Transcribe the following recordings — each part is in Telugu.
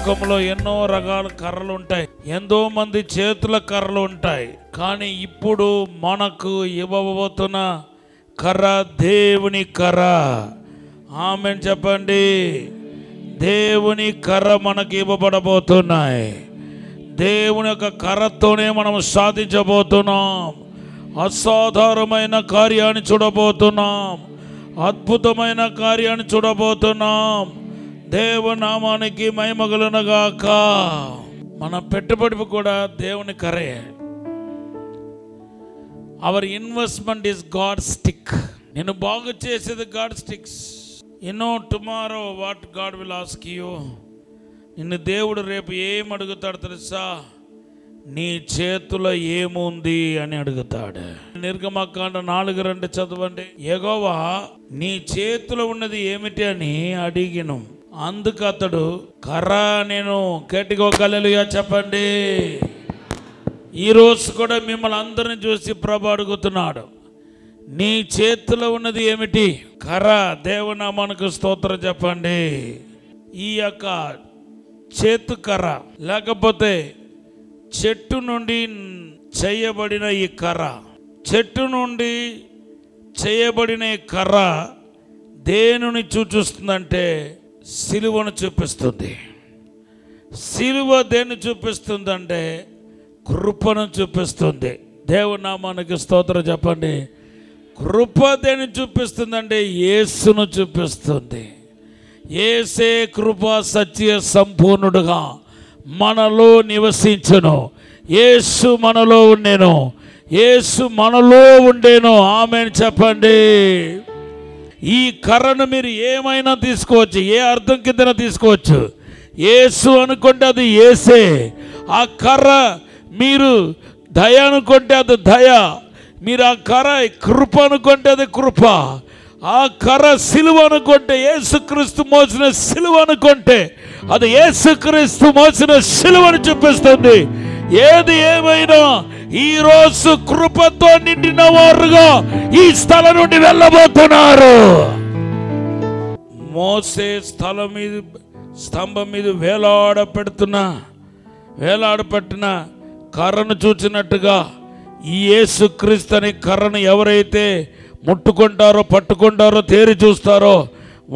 లోకంలో ఎన్నో రకాల కర్రలు ఉంటాయి, ఎంతో మంది చేతుల కర్రలు ఉంటాయి. కానీ ఇప్పుడు మనకు ఇవ్వబోతున్న కర్ర దేవుని కర్ర. ఆమేన్ చెప్పండి. దేవుని కర్ర మనకి ఇవ్వబడబోతున్నాయి. దేవుని యొక్క కర్రతోనే మనం సాధించబోతున్నాం. అసాధారణమైన కార్యాన్ని చూడబోతున్నాం. అద్భుతమైన కార్యాన్ని చూడబోతున్నాం. దేవనామానికి మహిమ కలుగునుగాక. మన పెట్టుబడి కూడా దేవుని కర్రే. Our investment is God stick. నేను బాగు చేసేది God sticks. Tomorrow what God will ask you. నిన్ను దేవుడు రేపు ఏం అడుగుతాడు తెలుసా? నీ చేతిలో ఏముంది అని అడుగుతాడు. నిర్గమకాండ 4:2 చదవండి. యెహోవా నీ చేతిలో ఉన్నది ఏమిటి అని అడిగిను. అందుకు అతడు కర్ర. నేను గట్టిగా హల్లెలూయా చెప్పండి. ఈరోజు కూడా మిమ్మల్ని అందరిని చూసి ప్రభు అడుగుతున్నాడు, నీ చేతిలో ఉన్నది ఏమిటి? కర్ర. దేవునామానికి స్తోత్రం చెప్పండి. ఈ యొక్క చేతు కర్ర లేకపోతే చెట్టు నుండి చేయబడిన ఈ కర్ర, చెట్టు నుండి చేయబడిన ఈ కర్ర దేనిని సూచిస్తుందంటే సిలువను చూపిస్తుంది. సిలువ దేన్ని చూపిస్తుందంటే కృపను చూపిస్తుంది. దేవునామానికి స్తోత్రం చెప్పండి. కృప దేన్ని చూపిస్తుందంటే యేసును చూపిస్తుంది. యేసే కృప సత్య సంపూర్ణుడుగా మనలో నివసించును. యేసు మనలో ఉండేను. యేసు మనలో ఉండేను. ఆమేన్ చెప్పండి. ఈ కర్రను మీరు ఏమైనా తీసుకోవచ్చు, ఏ అర్థం కింద తీసుకోవచ్చు. యేసు అనుకుంటే అది యేసే. ఆ కర్ర మీరు దయ అనుకుంటే అది దయ. మీరు ఆ కర్ర కృప అనుకుంటే అది కృప. ఆ కర్ర సిలువ అనుకుంటే యేసుక్రీస్తు మోసిన సిలువ అనుకుంటే అది యేసుక్రీస్తు మోసిన సిలువను చూపిస్తుంది. ఏది ఏమైనా ఈరోజు కృపతో నిండిన వారుగా ఈ స్థలం నుండి వెళ్ళబోతున్నారు. మోసే స్థలం మీద స్తంభం మీద వేలాడపెట్టిన కర్రను చూచినట్టుగా ఈ యేసుక్రీస్తు అనే కర్రను ఎవరైతే ముట్టుకుంటారో పట్టుకుంటారో తేరి చూస్తారో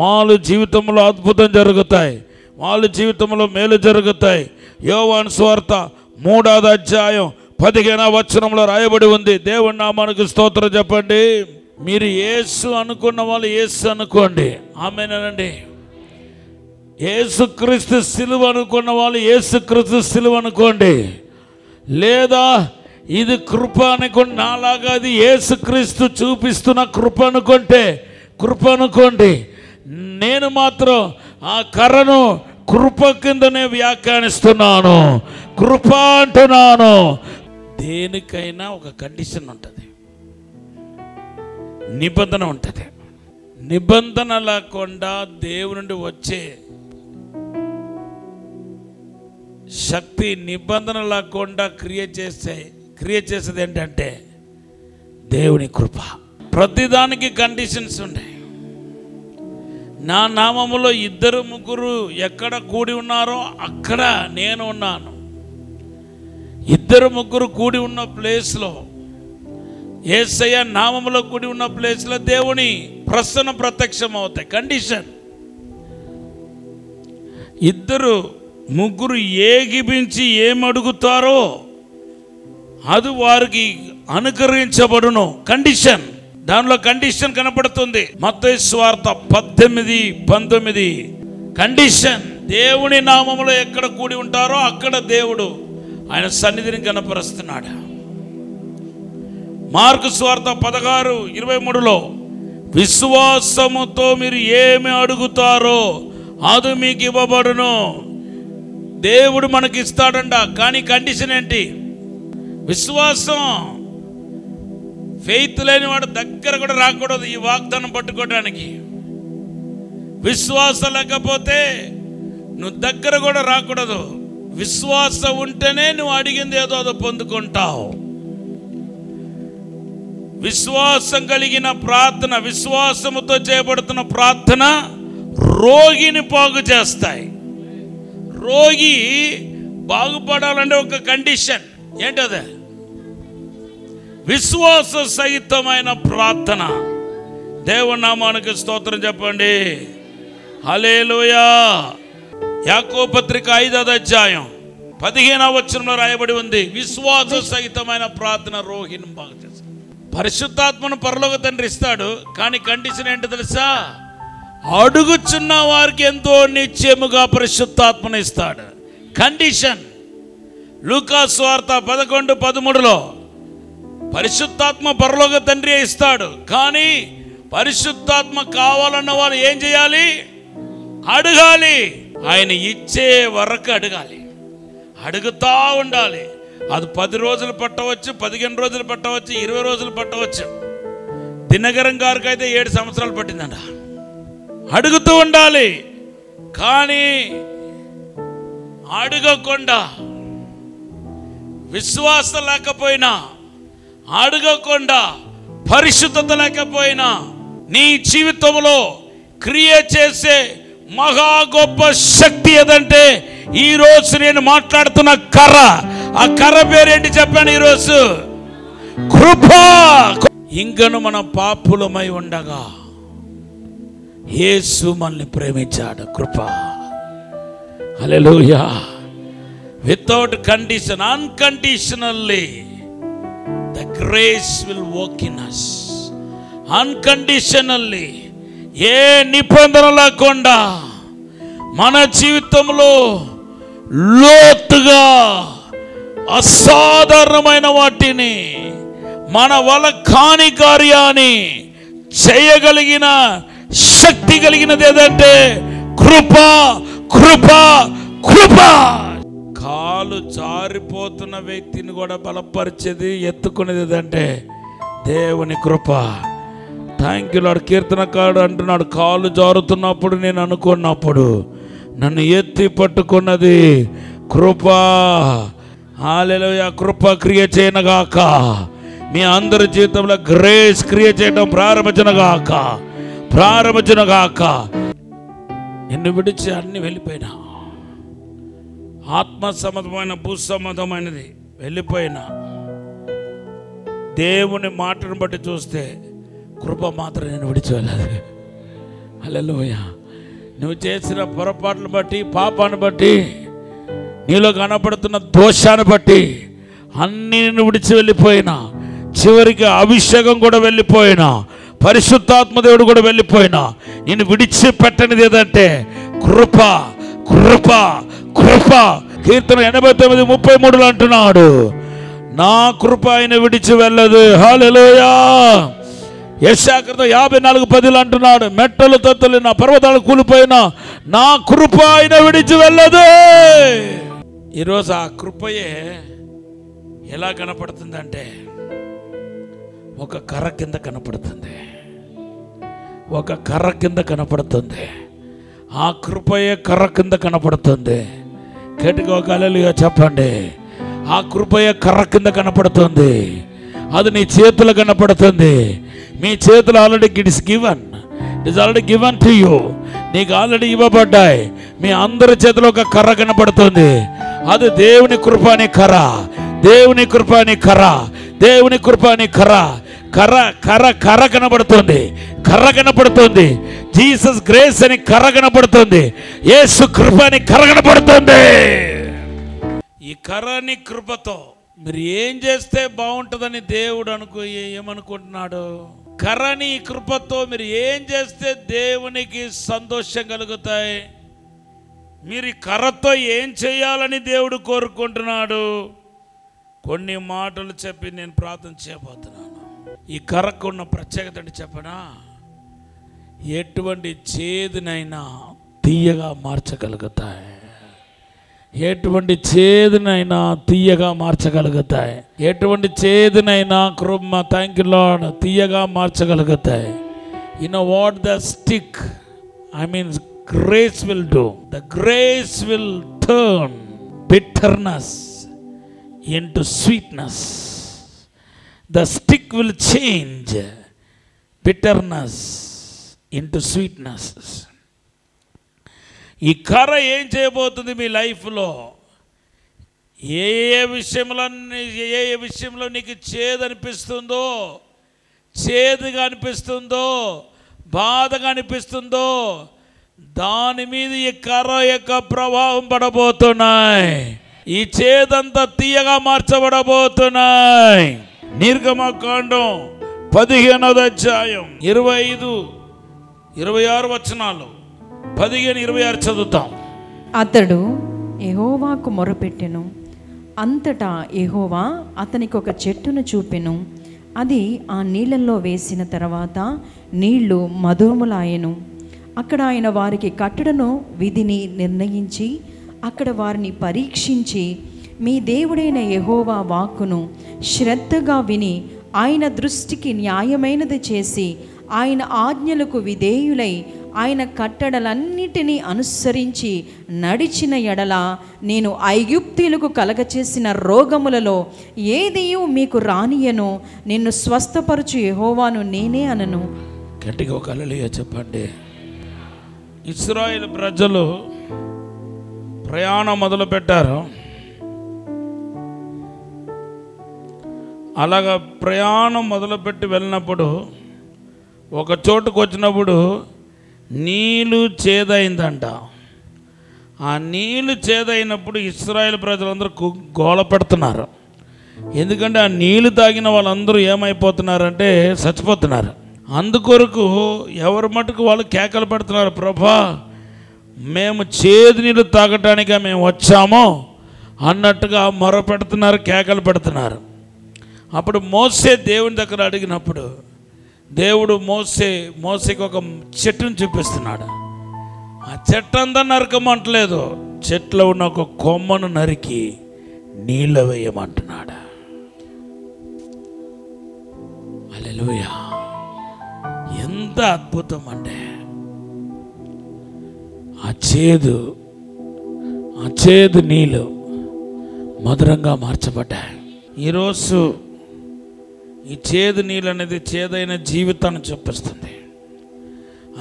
వాళ్ళ జీవితంలో అద్భుతం జరుగుతాయి. వాళ్ళ జీవితంలో మేలు జరుగుతాయి. యోవాను సువార్త 3వ అధ్యాయం 15వ వచనంలో రాయబడి ఉంది. దేవుని నామానికి స్తోత్రం చెప్పండి. మీరు యేసు అనుకున్న వాళ్ళు యేసు అనుకోండి. ఆమేనండి. యేసుక్రీస్తు సిలువ అనుకున్న వాళ్ళు యేసుక్రీస్తు సిలువ అనుకోండి. లేదా ఇది కృప అనుకోండి. నాలాగా అది యేసుక్రీస్తు చూపిస్తున్న కృప అనుకుంటే కృప అనుకోండి. నేను మాత్రం ఆ కర్రను కృప కిందనే వ్యాఖ్యానిస్తున్నాను. కృప అంటున్నాను. దేనికైనా ఒక కండిషన్ ఉంటుంది, నిబంధన ఉంటుంది. నిబంధన లేకుండా దేవుని నుండి వచ్చే శక్తి, నిబంధన లేకుండా క్రియేట్ చేసేది ఏంటంటే దేవుని కృప. ప్రతిదానికి కండిషన్స్ ఉన్నాయి. నా నామములో 2-3 ఎక్కడ కూడి ఉన్నారో అక్కడ నేను ఉన్నాను. 2-3 కూడి ఉన్న ప్లేస్లో, యేసయ్య నామములో కూడి ఉన్న ప్లేస్లో దేవుని ప్రసన్న ప్రత్యక్షం అవుతాయి. కండిషన్. 2-3 ఏగిపించి ఏమడుగుతారో అది వారికి అనుకరించబడును. కండిషన్. దానిలో కండిషన్ కనపడుతుంది. మత్తయి సువార్త 18:19 కండిషన్. దేవుని నామములో ఎక్కడ కూడి ఉంటారో అక్కడ దేవుడు ఆయన సన్నిధిని కనపరుస్తున్నాడు. మార్కు సువార్త 16:23 విశ్వాసముతో మీరు ఏమి అడుగుతారో అది మీకు ఇవ్వబడును. దేవుడు మనకి ఇస్తాడంట. కానీ కండిషన్ ఏంటి? విశ్వాసం. ఫెయిత్ లేని వాడు దగ్గర కూడా రాకూడదు ఈ వాగ్దానం పట్టుకోవడానికి. విశ్వాసం లేకపోతే నువ్వు దగ్గర కూడా రాకూడదు. విశ్వాసం ఉంటేనే నువ్వు అడిగింది ఏదో అది పొందుకుంటావు. విశ్వాసం కలిగిన ప్రార్థన, విశ్వాసముతో చేయబడుతున్న ప్రార్థన రోగిని బాగు చేస్తాయి. రోగి బాగుపడాలంటే ఒక కండిషన్ ఏంటది? విశ్వాస సహితమైన ప్రార్థన. దేవుని నామానికి స్తోత్రం చెప్పండి. హల్లెలూయా. యాకోబు పత్రిక 5వ అధ్యాయం 15వ వచనంలో రాయబడి ఉంది, విశ్వాస సహితమైన ప్రార్థన రోగిని బాగు చేస్తాడు. పరిశుద్ధాత్మను పరలోక తండ్రి ఇస్తాడు, కానీ కండిషన్ ఏంటో తెలుసా? అడుగుచున్న వారికి ఎంతో నిశ్చయముగా పరిశుద్ధాత్మను ఇస్తాడు. కండిషన్. లూకా సువార్త 11:13లో పరిశుద్ధాత్మ పరలోక తండ్రి ఇస్తాడు, కానీ పరిశుద్ధాత్మ కావాలన్న వారు ఏం చేయాలి? అడగాలి. ఆయన ఇచ్చే వరకు అడగాలి, అడుగుతా ఉండాలి. అది 10 రోజులు పట్టవచ్చు, 15 రోజులు పట్టవచ్చు, 20 రోజులు పట్టవచ్చు. దినకరం గారికి అయితే 7 సంవత్సరాలు పట్టిందంట. అడుగుతూ ఉండాలి, కానీ అడగకుండా, విశ్వాసం లేకపోయినా, అడగకుండా, పరిశుద్ధత లేకపోయినా నీ జీవితంలో క్రియ చేసే మహా గొప్ప శక్తి ఏదంటే ఈరోజు నేను మాట్లాడుతున్న కర్ర. ఆ కర్ర పేరేంటి చెప్పాను ఈరోజు? కృప. ఇంకను మన పాపులమై ఉండగా యేసు మనల్ని ప్రేమించాడు. కృప. హల్లెలూయా. Without condition, unconditionally the grace will work in us. Unconditionally, ఏ నిబంధన లేకుండా మన జీవితంలో లోతుగా అసాధారణమైన వాటిని, మన వల్ల కాని కార్యాన్ని చేయగలిగిన శక్తి కలిగినది ఏదంటే కృప, కృప, కృప. కాలు జారిపోతున్న వ్యక్తిని కూడా బలపరిచేది, ఎత్తుకునేది ఏదంటే దేవుని కృప. Thank you lord. కీర్తనకారుడు అంటున్నాడు, కాలు జారుతున్నప్పుడు నేను అనుకున్నప్పుడు నన్ను ఎత్తి పట్టుకున్నది కృప. హల్లెలూయా. కృప క్రియ చేయనగాక. మీ అందరి జీవితంలో గ్రేస్ క్రియ చేయడం ప్రారంభించనగాక, ప్రారంభించనగాక. నిన్ను విడిచి అన్ని వెళ్ళిపోయినా, ఆత్మ సంబంధమైన భూ సంబంధమైనది వెళ్ళిపోయినా, దేవుని మాటను బట్టి చూస్తే కృప మాత్రం నేను విడిచి వెళ్ళాలి. హల్లెలూయా. నువ్వు చేసిన పొరపాట్లను బట్టి, పాపాన్ని బట్టి, నీలో కనపడుతున్న దోషాన్ని బట్టి అన్నీ నిన్ను విడిచి వెళ్ళిపోయినా, చివరికి అభిషేకం కూడా వెళ్ళిపోయినా, పరిశుద్ధాత్మ దేవుడు కూడా వెళ్ళిపోయినా, నేను విడిచిపెట్టనిది ఏదంటే కృప, కృప, కృప. కీర్తన 89:33 అంటున్నాడు, నా కృప ఆయన విడిచి వెళ్ళదు. హల్లెలూయా. యెషయాగ్రంథం 54:10 అంటున్నాడు, మెట్టలు తత్తులు నా పర్వతాలు కూలిపోయినా నా కృప ఆయన విడిచి వెళ్ళదు. ఈరోజు ఆ కృపయే ఎలా కనపడుతుందంటే ఒక కర్ర కింద కనపడుతుంది, ఒక కర్ర కింద కనపడుతుంది. ఆ కృపయే కర్ర కింద కనపడుతుంది. గట్టిగా ఒక హల్లెలూయా చెప్పండి. ఆ కృపయే కర్ర కింద కనపడుతుంది. అది నీ చేతులు కనపడుతుంది. మీ చేతులు already it is given, it is already given to you. నీకు ఆల్రెడీ ఇవ్వబడ్డాయి. మీ అందరి చేతిలో ఒక కర్ర కనపడుతుంది. అది దేవుని కృప అని కర్ర, దేవుని కృప అని కర్ర, దేవుని కృప అని కర్ర. కర్ర కర్ర కర్ర కనపడుతుంది, కర్ర కనపడుతుంది. జీసస్ గ్రేస్ అని కర్ర కనపడుతుంది. యేసు కృప అని కర్ర కనపడుతుంది. ఈ కర్రని కృపతో మీరు ఏం చేస్తే బాగుంటుందని దేవుడు ఏమనుకుంటున్నాడు? కర్రని కృపతో మీరు ఏం చేస్తే దేవునికి సంతోషం కలుగుతాయి? మీరు ఈ కర్రతో ఏం చేయాలని దేవుడు కోరుకుంటున్నాడు? కొన్ని మాటలు చెప్పి నేను ప్రార్థన చేయబోతున్నాను. ఈ కర్రకు ఉన్న ప్రత్యేకత అంటే చెప్పనా? ఎటువంటి చేదునైనా తీయగా మార్చగలుగుతాయి, ఎటువంటి చేదునైనా తీయగా మార్చగలుగుతాయి, ఎటువంటి చేదునైనా కృప, థ్యాంక్ యూ లార్డ్, తీయగా మార్చగలుగుతాయి. You know what the stick, I mean grace will do. The grace will turn bitterness into sweetness. The stick will change bitterness into sweetness. ఈ కర్ర ఏం చేయబోతుంది మీ లైఫ్లో? ఏ ఏ విషయంలో నీకు చేదుగా అనిపిస్తుందో బాధగా అనిపిస్తుందో దాని మీద ఈ కర్ర యొక్క ప్రభావం పడబోతున్నాయి. ఈ చేదంతా తీయగా మార్చబడబోతున్నాయి. నిర్గమకాండం 15వ అధ్యాయం 25-26 వచనాలు, 15-26 చదువుతాం. అతడు యెహోవాకు మొరపెట్టెను. అంతటా యెహోవా అతనికి ఒక చెట్టును చూపెను. అది ఆ నీళ్ళల్లో వేసిన తర్వాత నీళ్లు మధురములాయెను. అక్కడ ఆయన వారికి కట్టడను విధిని నిర్ణయించి అక్కడ వారిని పరీక్షించి, మీ దేవుడైన యెహోవా వాక్కును శ్రద్ధగా విని ఆయన దృష్టికి న్యాయమైనది చేసి ఆయన ఆజ్ఞలకు విధేయులై ఆయన కట్టడలన్నిటినీ అనుసరించి నడిచిన ఎడల నేను ఐగుప్తీయులకు కలగచేసిన రోగములలో ఏదియూ మీకు రానియను. నిన్ను స్వస్థపరచు యెహోవాను నేనే అనను. గట్టిగా ఒక హల్లెలూయా చెప్పండి. ఇశ్రాయేలు ప్రజలు ప్రయాణం మొదలు పెట్టారు. అలాగా ప్రయాణం మొదలుపెట్టి వెళ్ళినప్పుడు ఒక చోటుకు వచ్చినప్పుడు నీళ్ళు చేదైందంట. ఆ నీళ్ళు చేదైనప్పుడు ఇశ్రాయేలు ప్రజలందరూ గోల పెడుతున్నారు. ఎందుకంటే ఆ నీళ్ళు తాగిన వాళ్ళందరూ ఏమైపోతున్నారంటే చచ్చిపోతున్నారు. అందుకొరకు ఎవరి మటుకు వాళ్ళు కేకలు పెడుతున్నారు, ప్రభా మేము చేదు నీళ్ళు తాగటానిగా మేము వచ్చామో అన్నట్టుగా మొర పెడుతున్నారు, కేకలు పెడుతున్నారు. అప్పుడు మోసే దేవుని దగ్గర అడిగినప్పుడు దేవుడు మోసేకి ఒక చెట్టును చూపిస్తున్నాడు. ఆ చెట్టు అంతా నరకమంటలేదు, చెట్లో ఉన్న ఒక కొమ్మను నరికి నీళ్ళు వేయమంటున్నాడు. హల్లెలూయా! ఎంత అద్భుతం అంటే ఆ చేదు నీళ్ళు మధురంగా మార్చబడ్డాయి. ఈరోజు ఈ చేదు నీళ్ళు అనేది చేదైన జీవితాన్ని చూపిస్తుంది.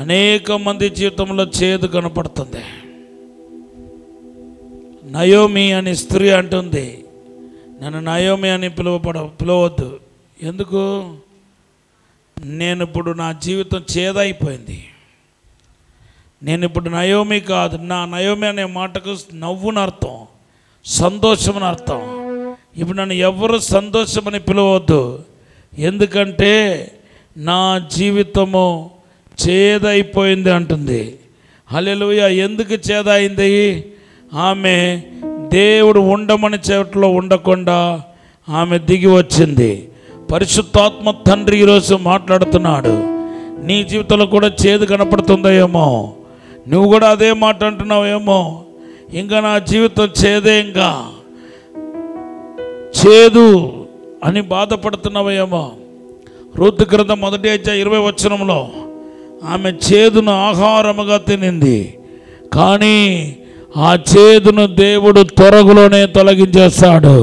అనేక మంది జీవితంలో చేదు కనపడుతుంది. నయోమి అనే స్త్రీ అంటుంది, నన్ను నయోమి అని పిలవద్దు. ఎందుకు? నేను ఇప్పుడు నా జీవితం చేదైపోయింది. నేను ఇప్పుడు నయోమి కాదు. నా నయోమి అనే మాటకు నవ్వుని అర్థం, సంతోషమని అర్థం. ఇప్పుడు నన్ను ఎవరు సంతోషమని పిలవద్దు, ఎందుకంటే నా జీవితము చేదైపోయింది అంటుంది. హల్లెలూయా! ఎందుకు చేదైంది? ఆమె దేవుడు ఉండమని చెట్లో ఉండకుండా ఆమె దిగి వచ్చింది. పరిశుద్ధాత్మ తండ్రి ఈరోజు మాట్లాడుతున్నాడు. నీ జీవితంలో కూడా చేదు కనపడుతుందో ఏమో, నువ్వు కూడా అదే మాట అంటున్నావేమో, ఇంకా నా జీవితం చేదేంగా, చేదు అని బాధపడుతున్నావేమో. రూతు గ్రంథం 1వ అధ్యాయం 20వ వచనంలో ఆమె చేదును ఆహారముగా తినింది, కానీ ఆ చేదును దేవుడు త్వరలోనే తొలగించేస్తాడు.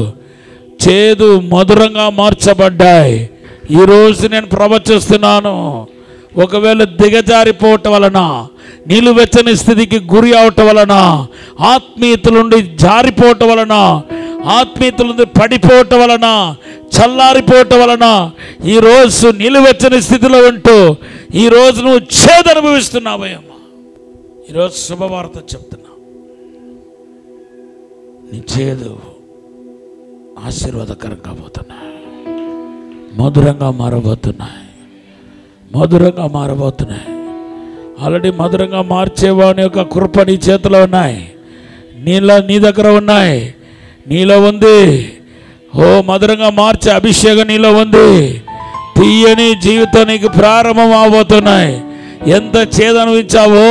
చేదు మధురంగా మార్చబడ్డాయి. ఈరోజు నేను ప్రవచిస్తున్నాను, ఒకవేళ దిగజారిపోవటం వలన, నిలువెచ్చని స్థితికి గురి అవటం వలన, ఆత్మీయతల నుండి జారిపోవటం వలన, ఆత్మీయతల నుండి పడిపోవటం వలన, చల్లారిపోవటం వలన ఈరోజు నిలువెచ్చని స్థితిలో ఉంటూ ఈరోజు నువ్వు చేదు అనుభవిస్తున్నావేమో. ఈరోజు శుభవార్త చెప్తున్నా, నీ చేదు ఆశీర్వాదకరంగా పోతున్నాయి, మధురంగా మారబోతున్నాయి. ఆల్రెడీ మధురంగా మార్చేవాని యొక్క కృప నీ చేతిలో ఉన్నాయి, నీ దగ్గర ఉన్నాయి, నీలో ఉంది. మధురంగా మార్చే అభిషేకం నీలో ఉంది. తీయని జీవితం నీకు ప్రారంభం అవబోతున్నాయి. ఎంత చేదు అనుభవించావో,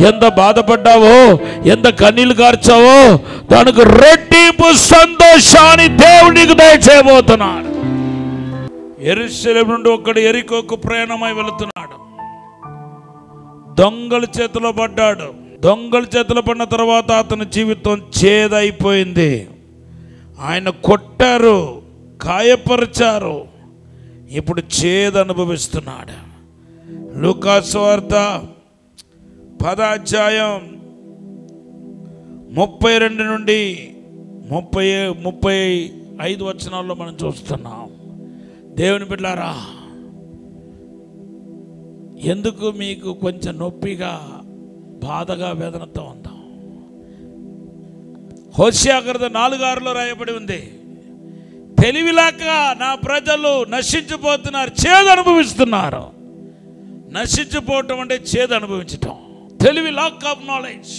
ఎంత బాధపడ్డావో, ఎంత కన్నీళ్లు కార్చావో, దానికి రెట్టింపు సంతోషాన్ని దేవుడు నీకు దయచేయబోతున్నాడు. యెరూషలేము నుండి ఒకడు యెరికోకు ప్రయాణమై వెళుతున్నాడు. దొంగల చేతిలో పడ్డాడు. దొంగల చేతిలో పడిన తర్వాత అతని జీవితం చేదైపోయింది. ఆయన కొట్టారు, గాయపరిచారు, ఇప్పుడు చేదు అనుభవిస్తున్నాడు. లూకా సువార్త 10వ అధ్యాయం 32 నుండి 35 వచనాల్లో మనం చూస్తున్నాం. దేవుని బిడ్డలారా, ఎందుకు మీకు కొంచెం నొప్పిగా, బాధగా, వేదనతో ఉందా? హోషేయ గ్రంథం 4:6లో రాయబడి ఉంది, తెలివిలాక నా ప్రజలు నశించిపోతున్నారు, చేదు అనుభవిస్తున్నారు. నశించిపోవటం అంటే చేదు అనుభవించటం. తెలివి, లాక్ ఆఫ్ నాలెడ్జ్.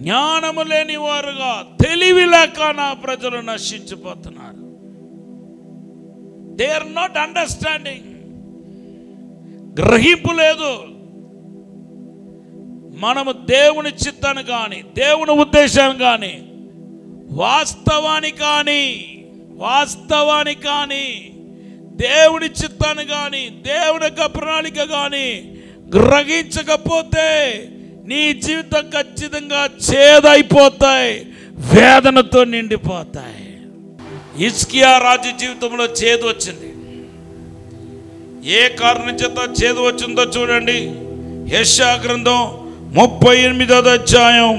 జ్ఞానము లేని వారుగా తెలివి లేక నా ప్రజలు నశించిపోతున్నారు. They are not understanding. గ్రహింపు లేదు. మనము దేవుని చిత్తాన్ని కానీ, దేవుని ఉద్దేశాన్ని కానీ, వాస్తవాన్ని కానీ, దేవుని చిత్తాన్ని కానీ, దేవుని యొక్క ప్రణాళిక కానీ గ్రహించకపోతే నీ జీవితం ఖచ్చితంగా చేదైపోతాయి, వేదనతో నిండిపోతాయి. హిజ్కియా రాజు జీవితంలో చేదు వచ్చింది. ఏ కారణం చేత చేదు వచ్చిందో చూడండి. యెషయా గ్రంథం 38వ అధ్యాయం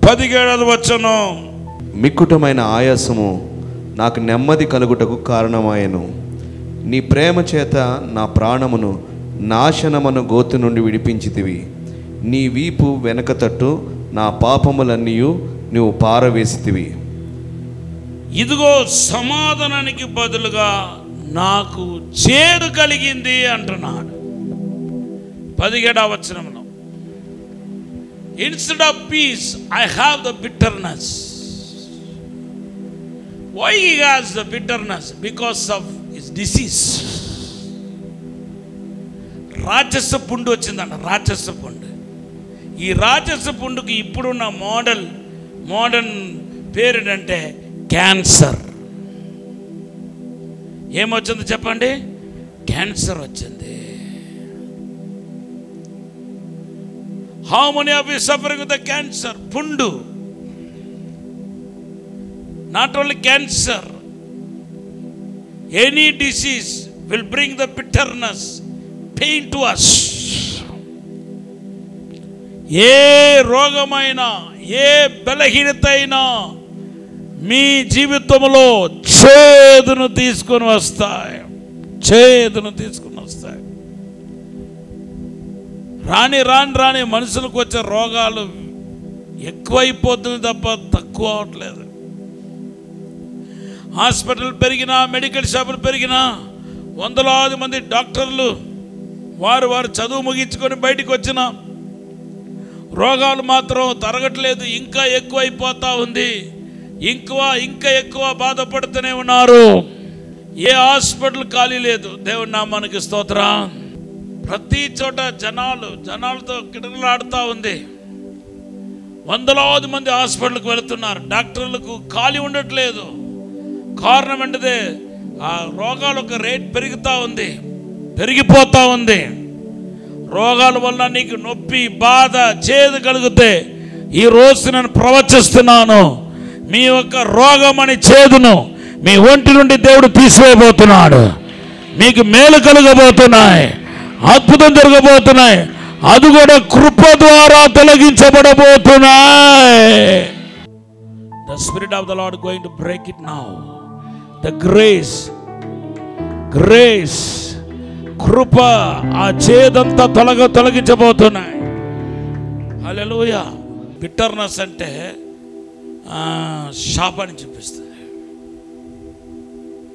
17వ వచనం. మిక్కుటమైన ఆయాసము నాకు నెమ్మది కలుగుటకు కారణమాయెను. నీ ప్రేమ చేత నా ప్రాణమును నాశనమను గోతు నుండి విడిపించితివి. నీ వీపు వెనక తట్టు నా పాపములన్నీ నువ్వు పారవేసితివి. ఇదిగో సమాధానానికి బదులుగా నాకు చేదు కలిగింది అంటున్నాడు 17వ వచనంలో. Instead of peace I have the bitterness. Why he has the bitterness? Because of his disease. రాక్షస పుండు వచ్చిందంట. రాక్షస పుండు. ఈ రాక్షస పుండుకి ఇప్పుడున్న మోడర్న్ పేరు ఏంటంటే క్యాన్సర్. ఏమొచ్చింది చెప్పండి? క్యాన్సర్ వచ్చింది. How many of you suffering with the cancer? పుండు. Not only cancer, any disease will bring the bitterness, pain to us. ఏ రోగమైనా, ఏ బలహీనత అయినా మీ జీవితంలో చేదును తీసుకొని వస్తాయి. రాని మనుషులకు వచ్చే రోగాలు ఎక్కువైపోతుంది తప్ప తక్కువ అవట్లేదు. హాస్పిటల్ పెరిగినా, మెడికల్ షాపులు పెరిగినా, వందలాది మంది డాక్టర్లు వారు చదువు ముగించుకొని బయటికి వచ్చిన రోగాలు మాత్రం తరగట్లేదు. ఇంకా ఎక్కువ అయిపోతూ ఉంది. ఇంకా ఎక్కువ బాధపడుతూనే ఉన్నారు. ఏ హాస్పిటల్ ఖాళీ లేదు. దేవుని నామానికి స్తోత్రం. ప్రతి చోట జనాలతో కిటకిలాడుతూ ఉంది. వందలాది మంది హాస్పిటల్కి వెళుతున్నారు. డాక్టర్లకు ఖాళీ ఉండట్లేదు. కారణం ఏంటిదే? ఆ రోగాల యొక్క రేట్ పెరిగిపోతూ ఉంది. రోగాల వల్ల నీకు నొప్పి, బాధ, చేదు కలిగితే ఈ రోజు నేను ప్రవచిస్తున్నాను, మీ యొక్క రోగం అని చేదును మీ ఒంటి నుండి దేవుడు తీసివేయబోతున్నాడు. మీకు మేలు కలగబోతున్నాయి, అద్భుతం జరగబోతున్నాయి. అది కూడా కృప ద్వారా తొలగించబడబోతున్నాయి. The Spirit of the Lord going to break it now. The grace, కృప ఆ చేదంతా తొలగించబోతున్నాయి. హల్లెలూయా. బిట్టర్నెస్ అంటే శాపాన్ని చూపిస్తుంది.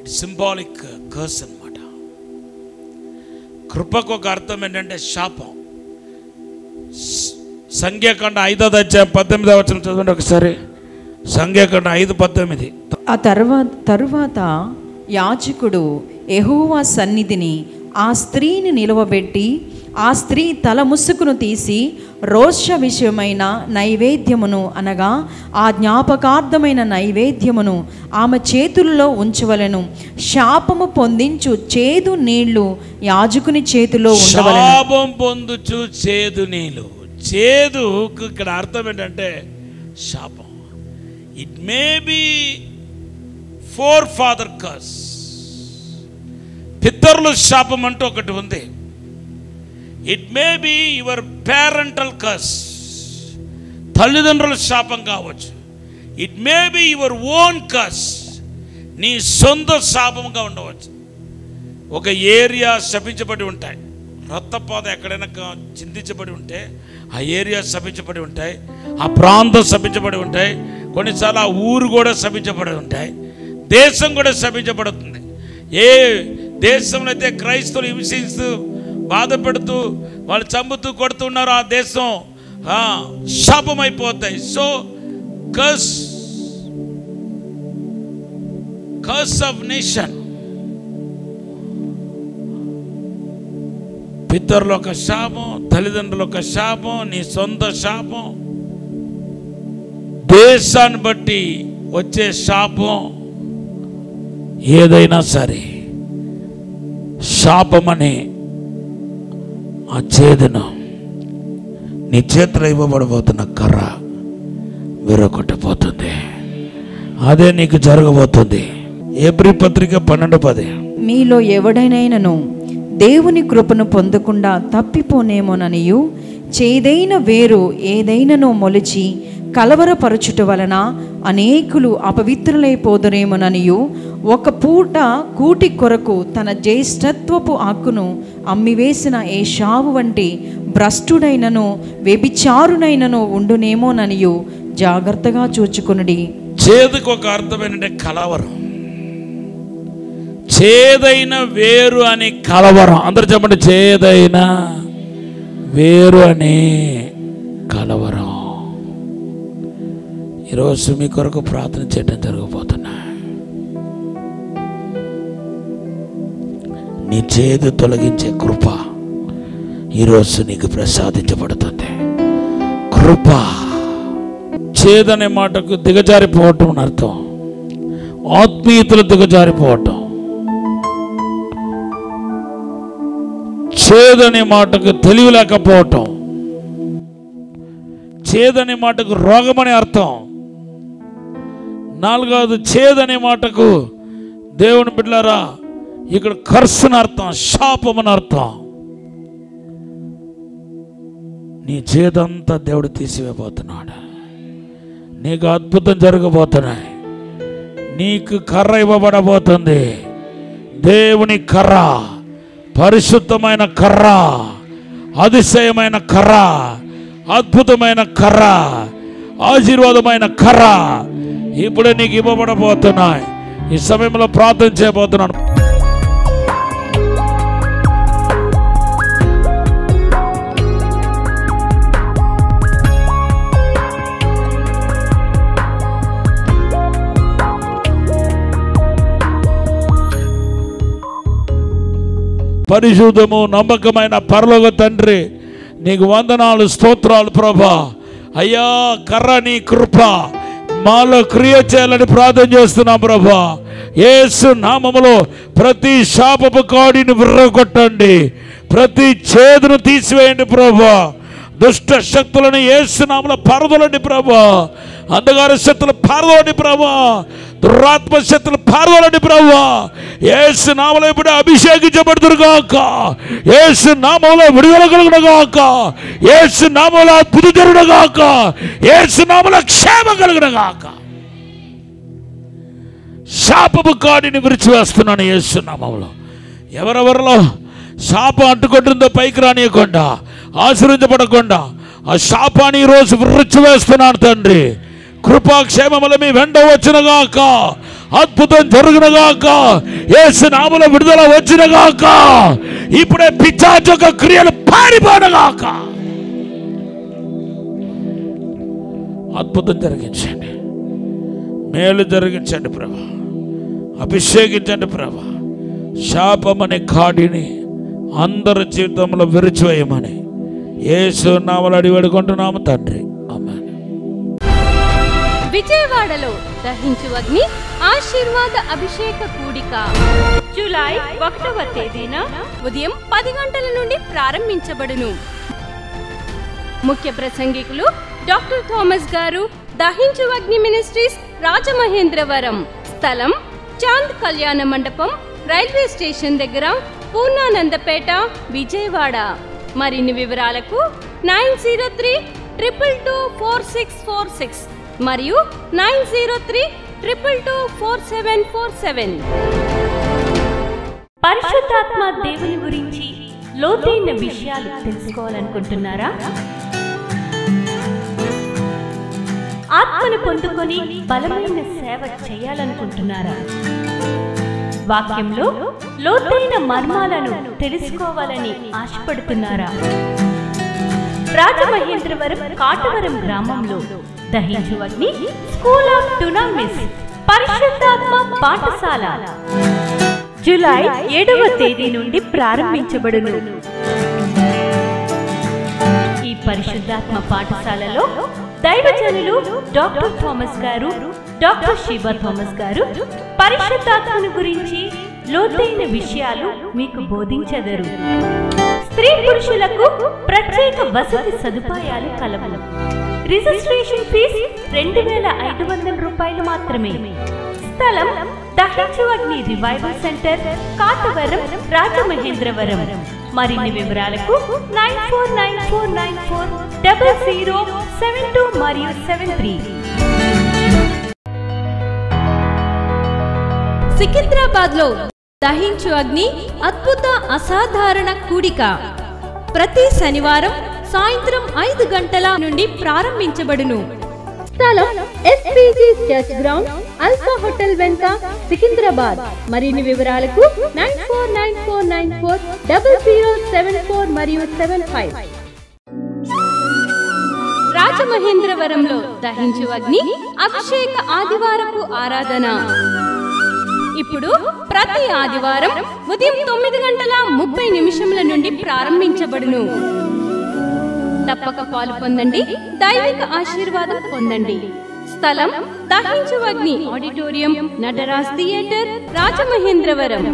ఇట్ సింబాలిక్ కర్స్ అన్నమాట. కృపకు ఒక అర్థం ఏంటంటే శాపం. సంఖ్యాకాండ 5వ అధ్యాయం 18వ వచనం చదవండి ఒకసారి. సంఖ్యాకాండ 5:18. ఆ తరువాత యాజకుడు యెహోవా సన్నిధిని ఆ స్త్రీని నిలవబెట్టి ఆ స్త్రీ తల ముసుకును తీసి రోష విషయమైన నైవేద్యమును అనగా ఆ జ్ఞాపకార్థమైన నైవేద్యమును ఆమె చేతుల్లో ఉంచవలెను. శాపము పొందించు చేదు నీళ్లు యాజకుని చేతిలో ఉండవలెను. శాపం పొందుచు చేదు నీళ్లు. చేదుకు ఇక్కడ అర్థం ఏంటంటే శాపం. It may be four father curse. పితరుల శాపం అంటూ ఒకటి ఉంది. It may be your parental curse. తల్లిదండ్రుల శాపం కావచ్చు. It may be your own curse, నీ సొంత శాపంగా ఉండవచ్చు. ఒక ఏరియా శపించబడి ఉంటాయి, రక్తపాత ఎక్కడైనా చిందించబడి ఉంటే ఆ ఏరియా శపించబడి ఉంటాయి, ఆ ప్రాంతం శపించబడి ఉంటాయి, కొన్నిసార్లు ఆ ఊరు కూడా శపించబడి ఉంటాయి, దేశం కూడా శపించబడుతుంది. ఏ దేశంలో అయితే క్రైస్తవులు హింసిస్తూ బాధ పెడుతూ వాళ్ళు చంపుతూ కొడుతున్నారు, ఆ దేశం శాపం అయిపోతాయి. సో కర్స్ ఆఫ్ నేషన్, పితరుల ఒక శాపం, తల్లిదండ్రుల ఒక శాపం, నీ సొంత శాపం, దేశాన్ని బట్టి వచ్చే శాపం ఏదైనా సరే, శాపమని ఆ చేదును నీ చేతిలో ఇవ్వబడబోతున్న కర్ర విరగొట్టబోతుంది. అదే నీకు జరగబోతుంది. హెబ్రీ పత్రిక 12:10. మీలో ఎవడైనను దేవుని కృపను పొందకుండా తప్పిపోనేమోననియు, చేదైన వేరు ఏదైనను మొలిచి కలవరపరచుట వలన అనేకులు అపవిత్రులైపోదురేమోననియు, ఒక పూట కూటి కొరకు తన జ్యేష్ఠత్వపు హక్కును అమ్మివేసిన ఏశావు వంటి భ్రష్టుడైనను వ్యభిచారునైనను ఉండునేమోననియు జాగ్రత్తగా చూచుకొనుడి. చేదుకు ఒక అర్థమైనటువంటి కలవరం, చేదైన వేరు అని కలవరం. అందరు చెప్పండి, చేదైన వేరు అని కలవరం. ఈరోజు మీ కొరకు ప్రార్థన చేయడం జరగబోతున్నా. నీ చేదు తొలగించే కృప ఈరోజు నీకు ప్రసాదించబడుతుంది. కృప. చేదనే మాటకు దిగజారిపోవటం అని అర్థం, ఆత్మీయతలు దిగజారిపోవటం. చేదనే మాటకు తెలివి లేకపోవటం, చేదనే మాటకు రోగమని అర్థం. నాలుగవది, చేదనే మాటకు దేవుని బిడ్డలారా ఇక్కడ కర్సుని అర్థం, శాపమని అర్థం. నీ చేదంతా దేవుడు తీసివేయబోతున్నాడు. నీకు అద్భుతం జరగబోతున్నాయి. నీకు కర్ర ఇవ్వబడబోతుంది. దేవుని కర్ర, పరిశుద్ధమైన కర్ర, అతిశయమైన కర్ర, అద్భుతమైన కర్ర, ఆశీర్వాదమైన కర్ర ఇప్పుడే నీకు ఇవ్వబడబోతున్నాయి. ఈ సమయంలో ప్రార్థన చేయబోతున్నాను. పరిశుద్ధము నమ్మకమైన పరలోక తండ్రి, నీకు వందనాలు, స్తోత్రాలు ప్రభా. అయ్యా, కర్ర నీ కృప మాలో క్రియ చేయాలని ప్రార్థన చేస్తున్నాం ప్రభా. యేసు నామములో ప్రతి శాపపు కాడిని విర్రగొట్టండి, ప్రతి చేదును తీసివేయండి ప్రభా. దుష్ట శక్తులను యేసు నామములో పారదోలండి ప్రభా. అంధకార శక్తులు పారదోలండి ప్రభా. దురాత్మ శక్తులు పారదోలండి ప్రభా. యేసు నామములో ఇప్పుడు అభిషేకించబడుదురుగాక, యేసు నామములో విడుదల కలుగునుగాక, యేసు నామములో అద్భుతం జరుగునుగాక, యేసు నామములో క్షేమం కలుగునుగాక. శాపపు కాడిని విరిచివేస్తున్నాను యేసు నామములో. ఎవరెవరిలో శాపం అంటుకుంటుందో పైకి రానియకుండా, ఆశీర్వదించబడకుండా ఆ శాపాన్ని ఈరోజు విరిచివేస్తున్నాను తండ్రి. కృపాక్షేమములు మీ వెంట వచ్చినగాక, అద్భుతం జరుగునగాక, యేసు నామములో విడుదల వచ్చినగాక, ఇప్పుడే పిశాచ యొక్క క్రియలు పారిపోనగాక. అద్భుతం జరిగించండి, మేలు జరిగించండి ప్రభా, అభిషేకించండి ప్రభా. శాపమనే కాడిని అందరి జీవితంలో విరిచివేయమని యేసు నామములో అడిగి వేడుకుంటున్నాము తండ్రి, ఆమేన్. విజయవాడలో దహించు అగ్ని ఆశీర్వాద అభిషేక కూడిక జూలై 1వ తేదీన ఉదయం 10 గంటల నుండి ప్రారంభించబడును. ముఖ్య ప్రసంగికులు డాక్టర్ థామస్ గారు, దహించు అగ్ని మినిస్ట్రీస్, రాజమహేంద్రవరం. స్థలం చాంద్ కళ్యాణ మండపం, రైల్వే స్టేషన్ దగ్గర, పూర్ణానందపేట, విజయవాడ. మరిన్ని వివరాలకు 903 9032224646 మరియు 9032224747. పరిశుద్ధాత్మ దేవుని గురించి లోతైన విషయాలు తెలుసుకోవాలనుకుంటున్నారా? ఆత్మను పొందుకొని బలమైన సేవ చేయాలనుకుంటున్నారా? వాక్యంలో లోతైన మర్మాలను తెలుసుకోవాలని ఆశపడుతున్నారా? రాజమహేంద్రవరం కాటవరం గ్రామంలో దహించు అగ్ని స్కూల్ ఆఫ్ డునామిస్ పరిశుద్ధాత్మ పాఠశాల జూలై 7వ తేదీ నుండి ప్రారంభించబడును. ఈ పరిశుద్ధాత్మ పాఠశాలలో దైవజనులు డాక్టర్ థామస్ గారు, డాక్టర్ షీబా థామస్ గారు పరిశుద్ధాత్మను గురించి లోతైన విషయాలు మీకు బోధించెదరు. స్త్రీ పురుషులకు ప్రత్యేక వసతి సదుపాయాలు కలవు. రిజిస్ట్రేషన్ ఫీజు 2500 రూపాయలు మాత్రమే. స్థలం దహించు అగ్ని రివైవల్ సెంటర్, కాటవరం, రాజమహేంద్రవరం. మరిన్ని వివరాలకు 9494940072 మరియు 73. సికింద్రాబాద్ లో దహించు అగ్ని అద్భుత అసాధారణ కూడిక ప్రతి శనివారం సాయంత్రం 5 గంటల నుండి ప్రారంభించబడును. స్థలం SPG church ground, alpha hotel వెనుక, సికింద్రాబాద్. మరిన్ని వివరాలకు 9494940074 మరియు 75. రాజమహేంద్రవరంలో దహించు అగ్ని అభిషేక ఆదివారపు ఆరాధన ఇప్పుడు ప్రతి ఆదివారం ఉదయం 9:30 నుండి ప్రారంభించబడును. తప్పక పాలు పొందండి, దైవిక ఆశీర్వాదం పొందండి. స్థలం దహించు అగ్ని ఆడిటోరియం, నటరాజ్ థియేటర్, రాజమహేంద్రవరం.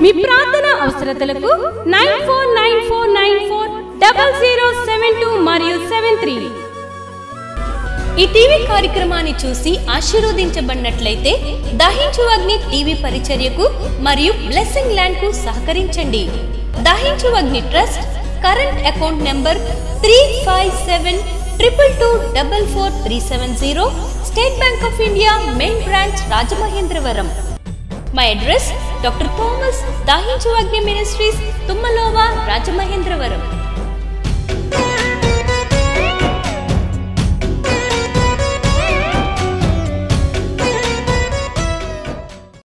మీ ప్రార్థన అవసరతలకు 9494940072 మరియు 73. ఈ టీవీ కార్యక్రమాన్ని చూసి ఆశీర్వదించబడినట్లయితే దహించు అగ్ని టీవీ పరిచర్యకు మరియు బ్లెస్సింగ్ ల్యాండ్ కు సహకరించండి. దహించు అగ్ని trust current account number 357222444370, State Bank of India main branch, Rajamahendravaram. My address doctor Thomas దహించు అగ్ని మినిస్ట్రీస్, తుమ్మలోవా, రాజమహేంద్రవరం.